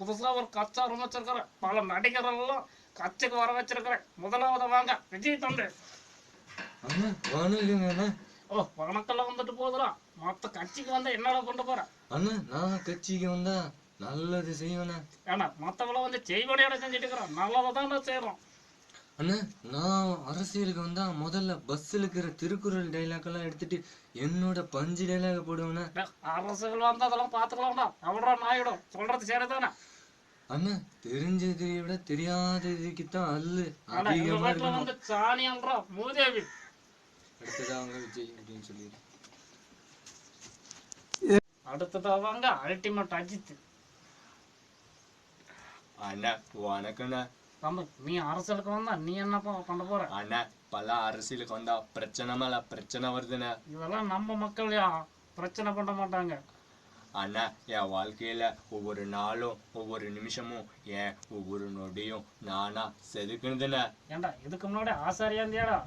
புதுசா ஒரு கச்சா ரூம் வச்சிருக்கிறேன். பல நடிகரெல்லாம் கட்சிக்கு வர வச்சிருக்கிறேன். முதலாவது வாங்க விஜய் தம்பி. அண்ணா வணக்கங்க அண்ணா. ஓ வணக்கெல்லாம் வந்துட்டு போதுலாம். மொத்த கட்சிக்கு வந்து என்னடா கொண்டு போற? அண்ணா நான் கட்சிக்கு வந்தா நல்லது செய்வேண்ணா. ஏன்னா மத்தவள வந்து செய்வனையோட செஞ்சுட்டு இருக்கிறோம். நல்லதான் செய்யறோம். அண்ணா நான் அரசியலுக்கு வந்தா முதல்ல பஸ்ஸில் இருக்கிற திருக்குறள் டைலாக் எல்லாம் எடுத்துட்டு என்னோட பஞ்சு டைலாக போடுவேண்ணா. அரசுகள் வந்து அதெல்லாம் பாத்துக்கலாம்டா. எவ்வளோ நாயிடும் சொல்றது சரிதானே? அண்ணா தெரிஞ்சதை விட தெரியாததுக்கு தான் அல்லு ஆனா எங்க அதிகமா வீட்டுல இருக்கணும். வந்து சாணியன்றா மூதேவி. அடுத்ததாங்க விஜய் அப்படின்னு சொல்லிடு. அடுத்ததா வாங்க அல்டிமேட் அஜித். அண்ணா வணக்கண்ணா. தம்பி நீ அரசியலுக்கு வந்தா நீ என்னப்பா பண்ண போற? அண்ணா பல அரசியலுக்கு வந்தா பிரச்சனை மேல பிரச்சனை வருதுண்ணா. இதெல்லாம் நம்ம மக்கள் பிரச்சனை பண்ண மாட்டாங்க. அண்ணா என் வாழ்க்கையில ஒவ்வொரு நாளும் ஒவ்வொரு நிமிஷமும் ஏன் ஒவ்வொரு நொடியும் நானா செதுக்குனதுண்ணா. ஏண்டா இதுக்கு முன்னாடி ஆசாரியா இருந்தியாடா?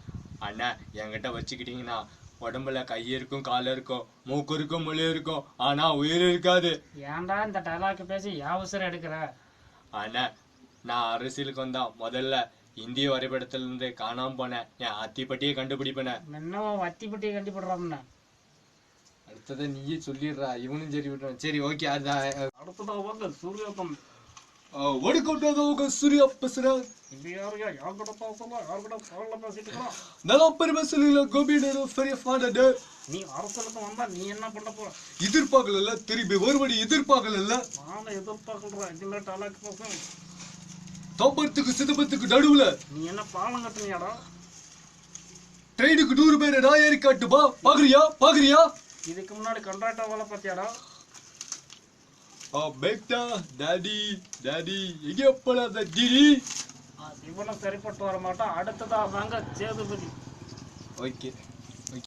அண்ணா என்கிட்ட வச்சுக்கிட்டீங்கன்னா உடம்புல கை இருக்கும் கால் இருக்கும் மூக்கு இருக்கும் மொழி இருக்கும் ஆனா உயிர் இருக்காது. ஏன்டா இந்த டைலாக் பேசி அவசரம் எடுக்கிற? அண்ணா நான் அரசியலுக்கு வந்தா முதல்ல இந்திய வரைபடத்துல இருந்து காணாம போனேன் என் அத்திப்பட்டியை கண்டுபிடிப்பேன். இன்னும் வத்தி பட்டியை கண்டுபிடுறான்னு. அடுத்ததை நீயே சொல்லிடுறா இவனும் சரி விட்டுறான். சரி ஓகே அடுத்ததா வாங்க சூரியகம். ஒடுக்கொண்டதாக சூர்யா பேசுறேன். இது யாருயா யார் கூட பேசலாம் யார் கூட பரவாயில்ல பேசிட்டு இருக்கலாம். நல்லா பெருமை சொல்லுங்களா கோபி பெரிய ஃபாண்டடு. நீ அரசியலுக்கு வந்தா நீ என்ன பண்ண போற? எதிர்பார்க்கல திரும்பி ஒருபடி எதிர்பார்க்கல. நானும் எதிர்பார்க்கறேன். இதுல டைலாக் பேசுறேன். தோப்பத்துக்கு சிதம்பத்துக்கு நடுவுல நீ என்ன பாலம் கட்டுனியாடா? ட்ரெயினுக்கு 100 பேரை நான் ஏறி காட்டுப்பா. பாக்குறியா? இதுக்கு முன்னாடி கண்ட்ராக்டர் வேலை பார்த்தியாடா? பேக்டா டாடி எங்க போல டிடி. இவனும் சரிப்பட்டு வர மாட்டான். அடுத்ததா வாங்க சேதுபதி. ஓகே